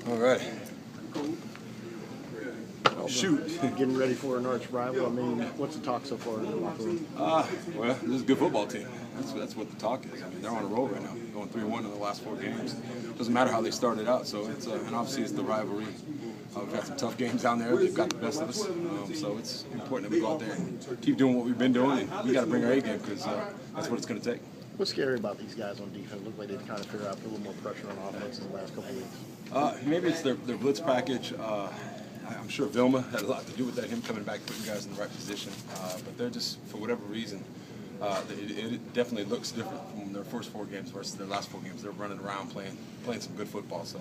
All right. Shoot. Getting ready for an arch rival. I mean, what's the talk so far in the locker room? Well, this is a good football team. That's what the talk is. I mean, they're on a roll right now, going 3-1 in the last 4 games. Doesn't matter how they started out. So it's and obviously it's the rivalry. We've had some tough games down there. They've got the best of us. So it's important that we go out there and keep doing what we've been doing. And we got to bring our A game because that's what it's going to take. What's scary about these guys on defense? Look like they've kind of figured out a little more pressure on offense in the last couple of weeks. Maybe it's their blitz package. I'm sure Vilma had a lot to do with that, him coming back, putting guys in the right position. But they're just, for whatever reason, it definitely looks different from their first 4 games versus their last 4 games. They're running around playing some good football. So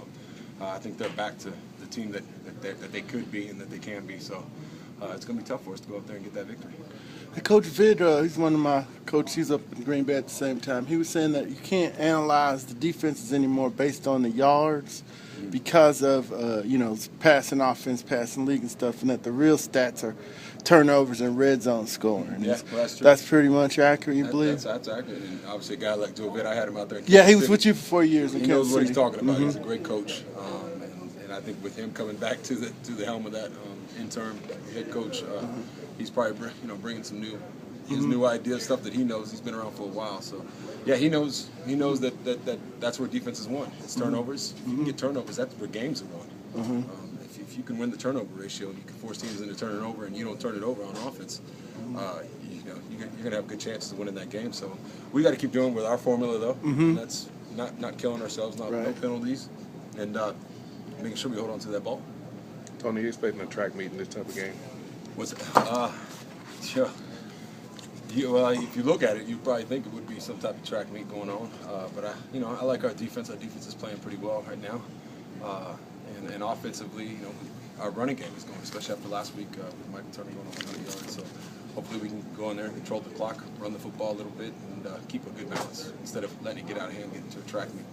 I think they're back to the team that they could be and that they can be. So it's going to be tough for us to go up there and get that victory. Coach Vid, he's one of my coaches. He's up in Green Bay at the same time. He was saying that you can't analyze the defenses anymore based on the yards because of, passing offense, passing league and stuff, and that the real stats are turnovers and red zone scoring. Yeah, well, that's true. That's pretty much accurate, you believe? That's accurate. And obviously a guy like Joe Vid, I had him out there. Yeah, he was with you for 4 years in He Kansas knows what City. he's talking about. He's a great coach. And I think with him coming back to the helm of that interim head coach, he's probably bringing some new ideas, stuff that he knows. He's been around for a while, so yeah, he knows that's where defense is won. It's turnovers. If you can get turnovers, that's where games are won. If you can win the turnover ratio and you can force teams into turning over and you don't turn it over on offense, you're gonna have good chances of winning that game. So we got to keep doing with our formula though. That's not killing ourselves, no penalties, and making sure we hold on to that ball. Tony, you expecting a track meet in this type of game? What's it? Yeah. Well, if you look at it, you probably think it would be some type of track meet going on. But I like our defense. Our defense is playing pretty well right now, and offensively, our running game is going, especially after last week with Michael Turner going on 100 yards. So hopefully we can go in there and control the clock, run the football a little bit, and keep a good balance instead of letting it get out of hand and get into a track meet.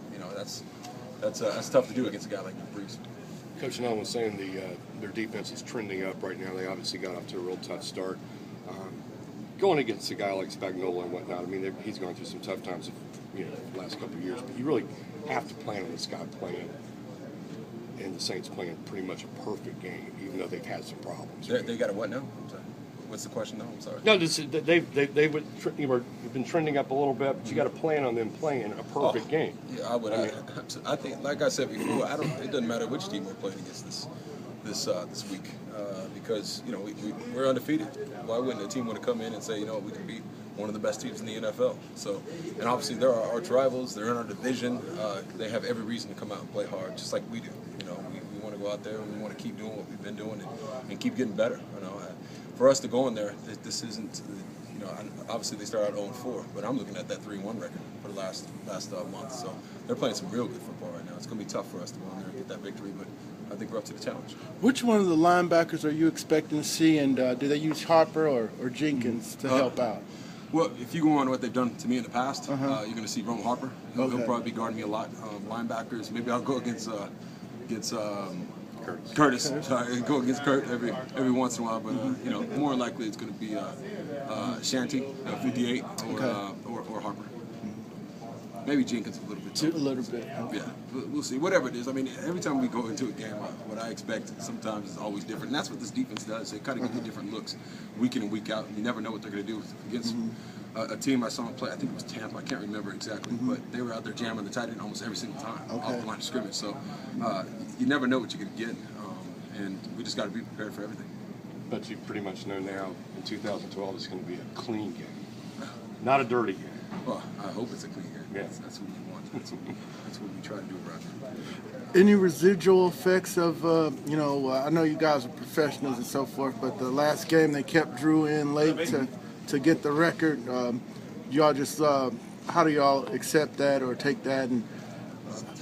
That's tough to do against a guy like Brees. Coach Null was saying their defense is trending up right now. They obviously got off to a real tough start. Going against a guy like Spagnuolo and whatnot, I mean, he's going through some tough times, the last couple of years. But you really have to plan on this guy playing, and the Saints playing pretty much a perfect game, even though they've had some problems. They got a what now? I'm sorry. What's the question now? I'm sorry. No, they've been trending up a little bit, but you got to plan on them playing a perfect game. Yeah, I would. I think, like I said before, it doesn't matter which team we're playing against this week because we're undefeated. Why wouldn't a team want to come in and say, we can beat one of the best teams in the NFL? So, and obviously they're our arch rivals. They're in our division. They have every reason to come out and play hard, just like we do. We want to go out there and we want to keep doing what we've been doing and keep getting better. For us to go in there, this isn't. Obviously they start out 0-4, but I'm looking at that 3-1 record for the last month. So they're playing some real good football right now. It's going to be tough for us to go in there and get that victory, but I think we're up to the challenge. Which one of the linebackers are you expecting to see, and do they use Harper or Jenkins to help out? Well, if you go on what they've done to me in the past, you're going to see Ron Harper. He'll probably be guarding me a lot. Linebackers, maybe I'll go against Curtis. Sorry, go against Kurt every once in a while, but more likely it's going to be Shanty, 58, or Harper. Maybe Jenkins a little bit too. A little bit. Yeah, we'll see. Whatever it is, I mean, every time we go into a game, what I expect sometimes is always different, and that's what this defense does. They kind of give you different looks week in and week out, and you never know what they're going to do against a team I saw them play. I think it was Tampa. I can't remember exactly, but they were out there jamming the tight end almost every single time off the line of scrimmage. So you never know what you're going to get, and we just got to be prepared for everything. But you pretty much know now in 2012 it's going to be a clean game, not a dirty game. Well, I hope it's a clean game. Yeah. That's what you want. That's what we try to do around here. Any residual effects of, I know you guys are professionals and so forth, but the last game they kept Drew in late to get the record. Y'all just, how do y'all accept that or take that? And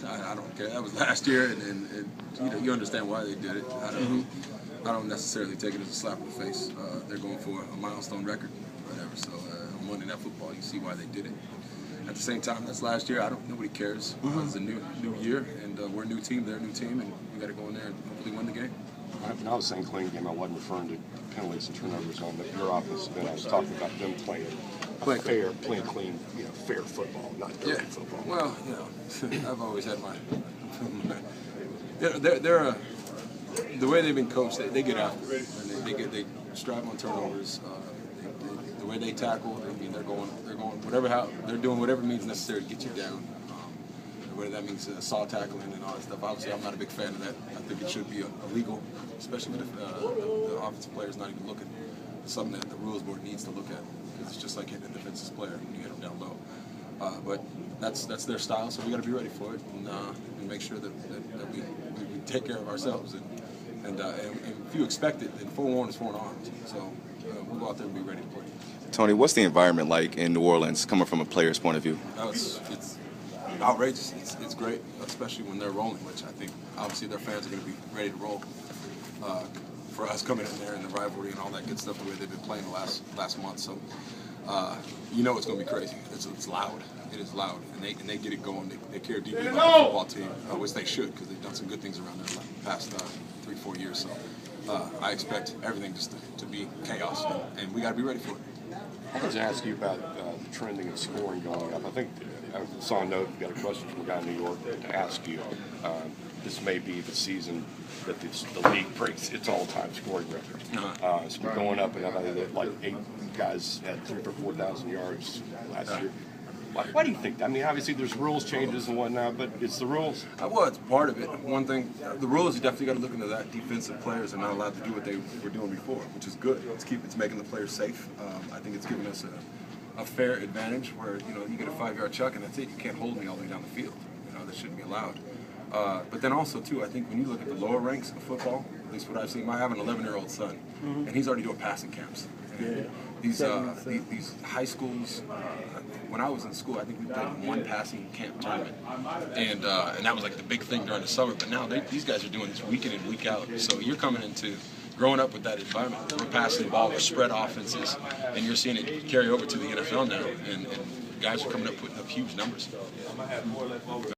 I don't care. That was last year, and you understand why they did it. I don't necessarily take it as a slap in the face. They're going for a milestone record, whatever. So on Monday Night Football, you see why they did it. At the same time, that's last year. Nobody cares. It's a new year, and we're a new team. They're a new team, and we got to go in there and hopefully win the game. When I was saying clean game, I wasn't referring to penalties and turnovers on your offensive end. I was talking about them playing fair, playing clean, fair football, not dirty football. Well, I've always had my. They're the way they've been coached. They get after it. And they strive on turnovers. The way they tackle, they're doing whatever means necessary to get you down. Whether that means saw tackling and all that stuff. Obviously, I'm not a big fan of that. I think it should be illegal, especially when the offensive player is not even looking. It's something that the rules board needs to look at, because it's just like hitting a defensive player when you hit them down low. But that's their style, so we got to be ready for it and make sure that we take care of ourselves. And if you expect it, then forewarned is forearmed. So we'll go out there and be ready to play. Tony, what's the environment like in New Orleans, coming from a player's point of view? It's outrageous. It's great, especially when they're rolling, which I think obviously their fans are going to be ready to roll. For us coming in there and the rivalry and all that good stuff, the way they've been playing the last month, so it's going to be crazy. It's loud. It is loud, and they get it going. They care deeply about the football team, which they should, because they've done some good things around there the past 3-4 years. So I expect everything just to be chaos, and we got to be ready for it. I wanted to ask you about the trending of scoring going up. I think I saw a note, you got a question from a guy in New York to ask you. This may be the season that the league breaks its all-time scoring record. It's been going up, and I think like 8 guys had 3,000 or 4,000 yards last year. Why do you think that? I mean, obviously there's rules changes and whatnot, but it's the rules. Well, it's part of it. One thing, the rules, you definitely got to look into that. Defensive players are not allowed to do what they were doing before, which is good. It's making the players safe. I think it's giving us a fair advantage where, you get a 5-yard chuck and that's it. You can't hold me all the way down the field. That shouldn't be allowed. But then also, too, I think when you look at the lower ranks of football, at least what I've seen, I have an 11-year-old son, and he's already doing passing camps. These high schools, when I was in school, I think we played one passing camp tournament, and that was like the big thing during the summer. But now these guys are doing this week in and week out. So you're coming into growing up with that environment. We're passing the ball, we're spread offenses, and you're seeing it carry over to the NFL now, and guys are coming up putting up huge numbers.